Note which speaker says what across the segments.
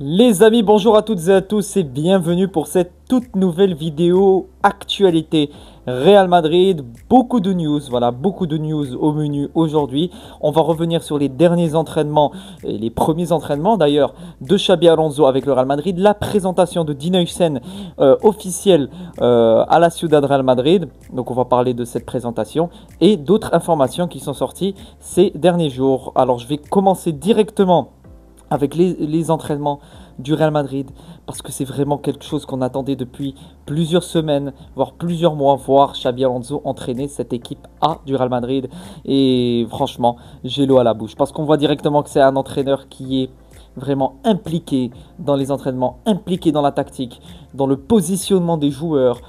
Speaker 1: Les amis, bonjour à toutes et à tous et bienvenue pour cette toute nouvelle vidéo actualité Real Madrid. Beaucoup de news, voilà, beaucoup de news au menu aujourd'hui. On va revenir sur les derniers entraînements, et les premiers entraînements d'ailleurs, de Xabi Alonso avec le Real Madrid. La présentation de Dean Huijsen officielle à la Ciudad Real Madrid. Donc on va parler de cette présentation et d'autres informations qui sont sorties ces derniers jours. Alors je vais commencer directement avec les entraînements du Real Madrid, parce que c'est vraiment quelque chose qu'on attendait depuis plusieurs semaines, voire plusieurs mois, voir Xabi Alonso entraîner cette équipe A du Real Madrid. Et franchement, j'ai l'eau à la bouche, parce qu'on voit directement que c'est un entraîneur qui est vraiment impliqué dans les entraînements, impliqué dans la tactique, dans le positionnement des joueurs.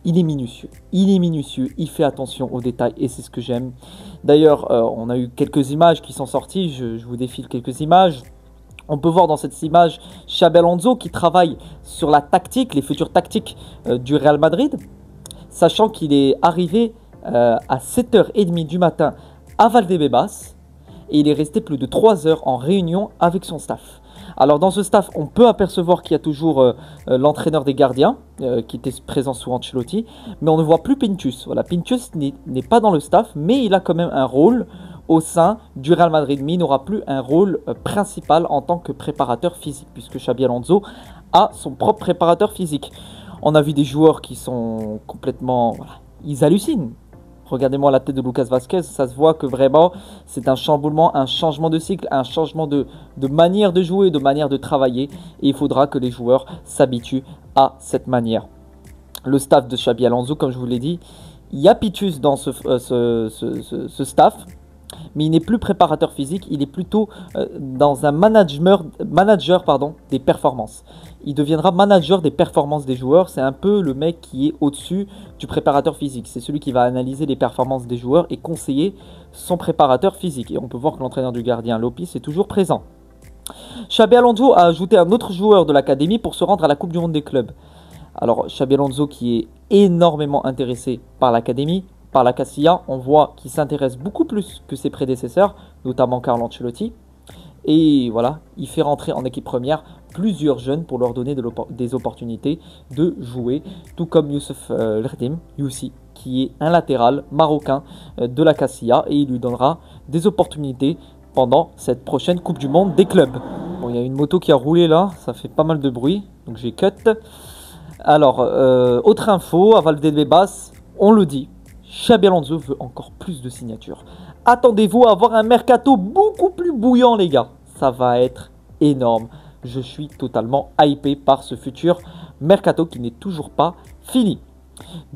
Speaker 1: Il est minutieux, il fait attention aux détails et c'est ce que j'aime. D'ailleurs, on a eu quelques images qui sont sorties, je vous défile quelques images. On peut voir dans cette image Xabi Alonso qui travaille sur la tactique, les futures tactiques du Real Madrid, sachant qu'il est arrivé à 7h30 du matin à Valdebebas et il est resté plus de 3 heures en réunion avec son staff. Alors dans ce staff, on peut apercevoir qu'il y a toujours l'entraîneur des gardiens qui était présent sous Ancelotti, mais on ne voit plus Pintus. Voilà, Pintus n'est pas dans le staff, mais il a quand même un rôle au sein du Real Madrid, mais il n'aura plus un rôle principal en tant que préparateur physique, puisque Xabi Alonso a son propre préparateur physique. On a vu des joueurs qui sont complètement... Voilà, ils hallucinent. Regardez-moi la tête de Lucas Vázquez, ça se voit que vraiment c'est un chamboulement, un changement de cycle, un changement de manière de jouer, de manière de travailler. Et il faudra que les joueurs s'habituent à cette manière. Le staff de Xabi Alonso, comme je vous l'ai dit, il y a Pintus dans ce staff. Mais il n'est plus préparateur physique, il est plutôt dans un manager des performances. Il deviendra manager des performances des joueurs. C'est un peu le mec qui est au-dessus du préparateur physique. C'est celui qui va analyser les performances des joueurs et conseiller son préparateur physique. Et on peut voir que l'entraîneur du gardien, Lopis, est toujours présent. Xabi Alonso a ajouté un autre joueur de l'académie pour se rendre à la Coupe du Monde des clubs. Alors Xabi Alonso qui est énormément intéressé par l'académie, par la Castilla, on voit qu'il s'intéresse beaucoup plus que ses prédécesseurs, notamment Carlo Ancelotti. Et voilà, il fait rentrer en équipe première plusieurs jeunes pour leur donner des opportunités de jouer, tout comme Youssef L'Herdim, Youssi, qui est un latéral marocain de la Castilla, et il lui donnera des opportunités pendant cette prochaine Coupe du Monde des clubs. Bon, il y a une moto qui a roulé là, ça fait pas mal de bruit, donc j'ai cut. Alors, autre info, à Valdebebas, on le dit, Xabi Alonso veut encore plus de signatures. Attendez-vous à avoir un mercato beaucoup plus bouillant, les gars. Ça va être énorme. Je suis totalement hypé par ce futur mercato qui n'est toujours pas fini.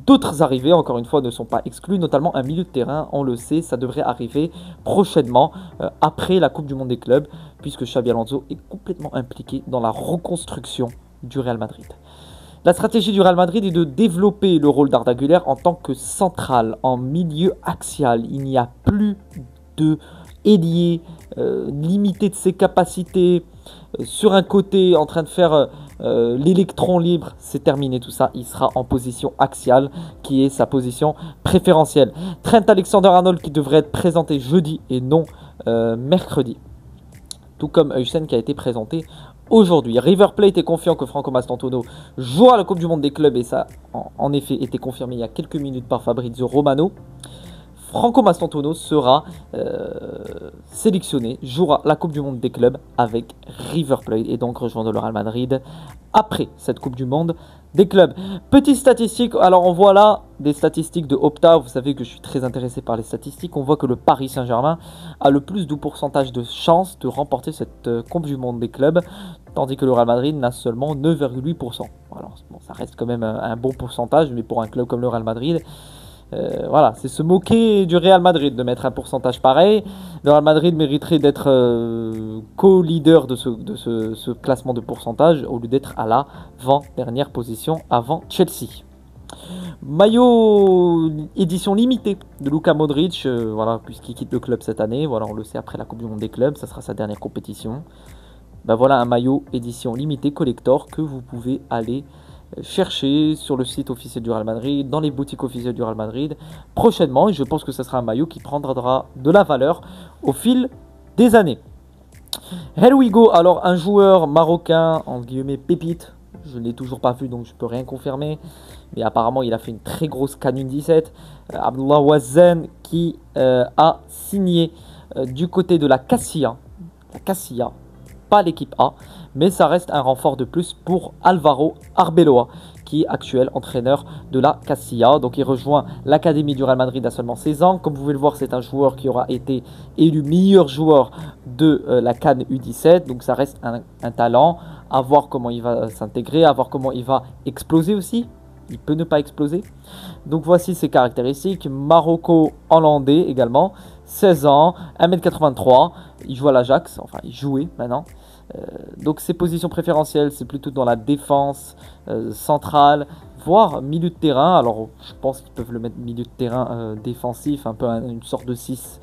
Speaker 1: D'autres arrivées, encore une fois, ne sont pas exclues, notamment un milieu de terrain. On le sait, ça devrait arriver prochainement, après la Coupe du Monde des clubs, puisque Xabi Alonso est complètement impliqué dans la reconstruction du Real Madrid. La stratégie du Real Madrid est de développer le rôle d'Arda Güler en tant que central, en milieu axial. Il n'y a plus de ailier limité de ses capacités sur un côté en train de faire l'électron libre. C'est terminé tout ça. Il sera en position axiale qui est sa position préférentielle. Trent Alexander-Arnold qui devrait être présenté jeudi et non mercredi. Tout comme Huijsen qui a été présenté aujourd'hui. River Plate est confiant que Franco Mastantuono jouera la Coupe du Monde des clubs et ça en effet été confirmé il y a quelques minutes par Fabrizio Romano. Franco Mastantuono sera sélectionné, jouera la Coupe du Monde des clubs avec River Plate et donc rejoindre le Real Madrid après cette Coupe du Monde des clubs. Petite statistique, alors on voit là des statistiques de Opta, vous savez que je suis très intéressé par les statistiques. On voit que le Paris Saint-Germain a le plus de pourcentage de chances de remporter cette Coupe du Monde des clubs, tandis que le Real Madrid n'a seulement 9,8%. Alors bon, ça reste quand même un bon pourcentage, mais pour un club comme le Real Madrid, voilà, c'est se moquer du Real Madrid de mettre un pourcentage pareil. Le Real Madrid mériterait d'être co-leader de ce classement de pourcentage au lieu d'être à la dernière position avant Chelsea. Maillot édition limitée de Luka Modric, voilà, puisqu'il quitte le club cette année. Voilà, on le sait, après la Coupe du Monde des clubs, ça sera sa dernière compétition. Ben voilà un maillot édition limitée collector que vous pouvez aller chercher sur le site officiel du Real Madrid, dans les boutiques officielles du Real Madrid prochainement, et je pense que ce sera un maillot qui prendra de la valeur au fil des années. Here we go. Alors, un joueur marocain, entre guillemets, pépite. Je ne l'ai toujours pas vu, donc je peux rien confirmer. Mais apparemment, il a fait une très grosse CAN U17. Abdullah Wazen qui a signé du côté de la Casilla. La Casilla, pas l'équipe A. Mais ça reste un renfort de plus pour Alvaro Arbeloa, qui est actuel entraîneur de la Casilla. Donc il rejoint l'académie du Real Madrid à seulement 16 ans. Comme vous pouvez le voir, c'est un joueur qui aura été élu meilleur joueur de la CAN U17. Donc ça reste un talent. À voir comment il va s'intégrer, à voir comment il va exploser aussi. Il peut ne pas exploser. Donc voici ses caractéristiques. Maroco-hollandais également. 16 ans, 1m83. Il joue à l'Ajax. Enfin, il jouait maintenant. Donc ses positions préférentielles, c'est plutôt dans la défense centrale, voire milieu de terrain. Alors je pense qu'ils peuvent le mettre milieu de terrain défensif, un peu une sorte de 6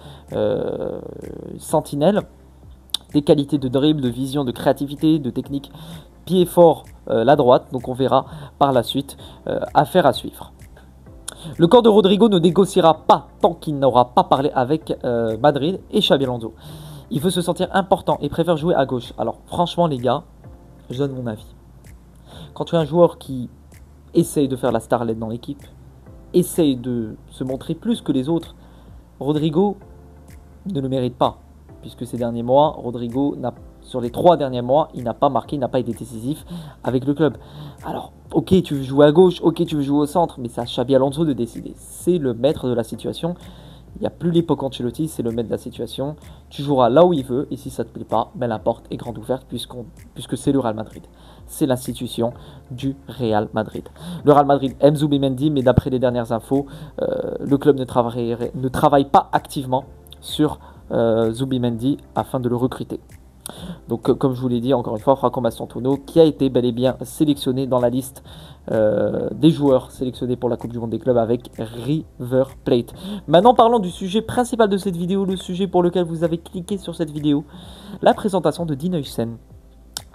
Speaker 1: sentinelle. Des qualités de dribble, de vision, de créativité, de technique, pied fort la droite. Donc on verra par la suite, affaire à suivre. Le corps de Rodrigo ne négociera pas tant qu'il n'aura pas parlé avec Madrid et Xabi Alonso. Il veut se sentir important et préfère jouer à gauche. Alors franchement les gars, je donne mon avis. Quand tu es un joueur qui essaye de faire la starlet dans l'équipe, essaye de se montrer plus que les autres, Rodrigo ne le mérite pas. Puisque ces derniers mois, Rodrigo, sur les 3 derniers mois, il n'a pas marqué, il n'a pas été décisif avec le club. Alors, ok, tu veux jouer à gauche, ok, tu veux jouer au centre, mais c'est à Xabi Alonso de décider. C'est le maître de la situation. Il n'y a plus l'époque Ancelotti, c'est le maître de la situation. Tu joueras là où il veut, et si ça ne te plaît pas, ben la porte est grande ouverte puisque c'est le Real Madrid. C'est l'institution du Real Madrid. Le Real Madrid aime Zubimendi, mais d'après les dernières infos, le club ne travaille pas activement sur Zubimendi afin de le recruter. Donc comme je vous l'ai dit encore une fois, Franco Mastantuono qui a été bel et bien sélectionné dans la liste des joueurs sélectionnés pour la Coupe du Monde des clubs avec River Plate. Maintenant parlons du sujet principal de cette vidéo, le sujet pour lequel vous avez cliqué sur cette vidéo, la présentation de Dean Huijsen.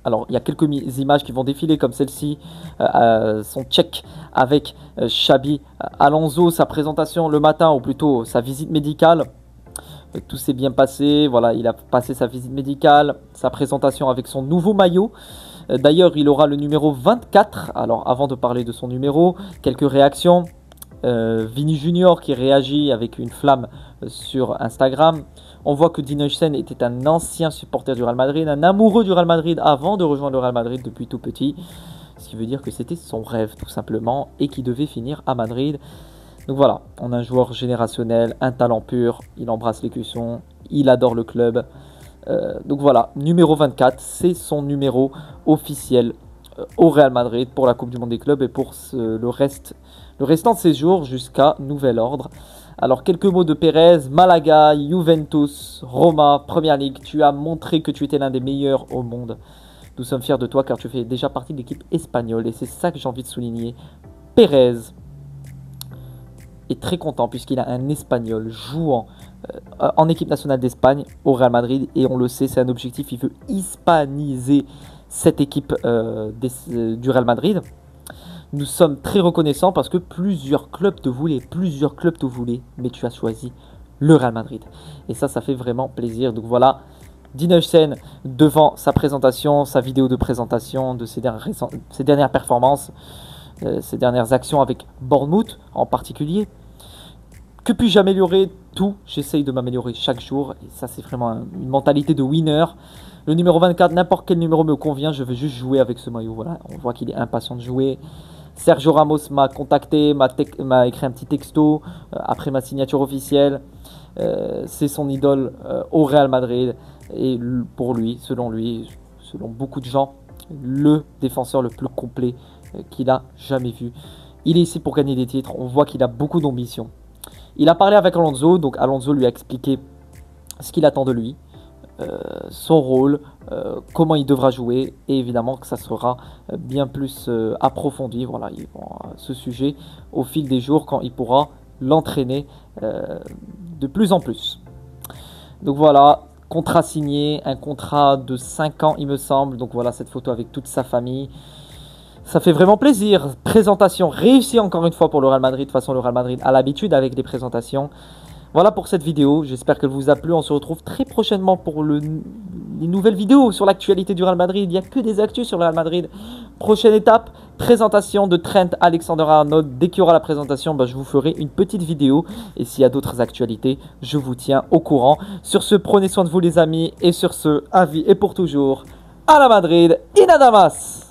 Speaker 1: Alors il y a quelques images qui vont défiler comme celle-ci, son check avec Xabi Alonso, sa présentation le matin ou plutôt sa visite médicale. Tout s'est bien passé, voilà, il a passé sa visite médicale, sa présentation avec son nouveau maillot. D'ailleurs, il aura le numéro 24. Alors, avant de parler de son numéro, quelques réactions. Vini Junior qui réagit avec une flamme sur Instagram. On voit que Dean Huijsen était un ancien supporter du Real Madrid, un amoureux du Real Madrid avant de rejoindre le Real Madrid depuis tout petit. Ce qui veut dire que c'était son rêve tout simplement et qu'il devait finir à Madrid. Donc voilà, on a un joueur générationnel, un talent pur, il embrasse les cuissons, il adore le club. Donc voilà, numéro 24, c'est son numéro officiel au Real Madrid pour la Coupe du Monde des clubs et pour le restant de ses jours jusqu'à nouvel ordre. Alors quelques mots de Pérez, Malaga, Juventus, Roma, Première Ligue. Tu as montré que tu étais l'un des meilleurs au monde. Nous sommes fiers de toi car tu fais déjà partie de l'équipe espagnole et c'est ça que j'ai envie de souligner. Pérez est très content puisqu'il a un Espagnol jouant en équipe nationale d'Espagne au Real Madrid et on le sait, c'est un objectif, il veut hispaniser cette équipe du Real Madrid. Nous sommes très reconnaissants parce que plusieurs clubs te voulaient, mais tu as choisi le Real Madrid. Et ça fait vraiment plaisir. Donc voilà, Dean Huijsen devant sa présentation, sa vidéo de présentation de ses dernières performances, ses dernières actions avec Bournemouth en particulier. Que puis-je améliorer? Tout. J'essaye de m'améliorer chaque jour. Et ça, c'est vraiment une mentalité de winner. Le numéro 24, n'importe quel numéro me convient. Je veux juste jouer avec ce maillot. Voilà, on voit qu'il est impatient de jouer. Sergio Ramos m'a contacté, m'a écrit un petit texto après ma signature officielle. C'est son idole au Real Madrid. Et pour lui, selon beaucoup de gens, le défenseur le plus complet qu'il a jamais vu. Il est ici pour gagner des titres. On voit qu'il a beaucoup d'ambition. Il a parlé avec Alonso, donc Alonso lui a expliqué ce qu'il attend de lui, son rôle, comment il devra jouer, et évidemment que ça sera bien plus approfondi, voilà, ce sujet au fil des jours quand il pourra l'entraîner de plus en plus. Donc voilà, contrat signé, un contrat de 5 ans il me semble, donc voilà cette photo avec toute sa famille. Ça fait vraiment plaisir. Présentation réussie encore une fois pour le Real Madrid. De toute façon, le Real Madrid a l'habitude avec des présentations. Voilà pour cette vidéo. J'espère qu'elle vous a plu. On se retrouve très prochainement pour nouvelles vidéos sur l'actualité du Real Madrid. Il n'y a que des actus sur le Real Madrid. Prochaine étape, présentation de Trent Alexander-Arnold. Dès qu'il y aura la présentation, bah, je vous ferai une petite vidéo. Et s'il y a d'autres actualités, je vous tiens au courant. Sur ce, prenez soin de vous les amis. Et sur ce, à vie et pour toujours, à la Madrid, in Adamas!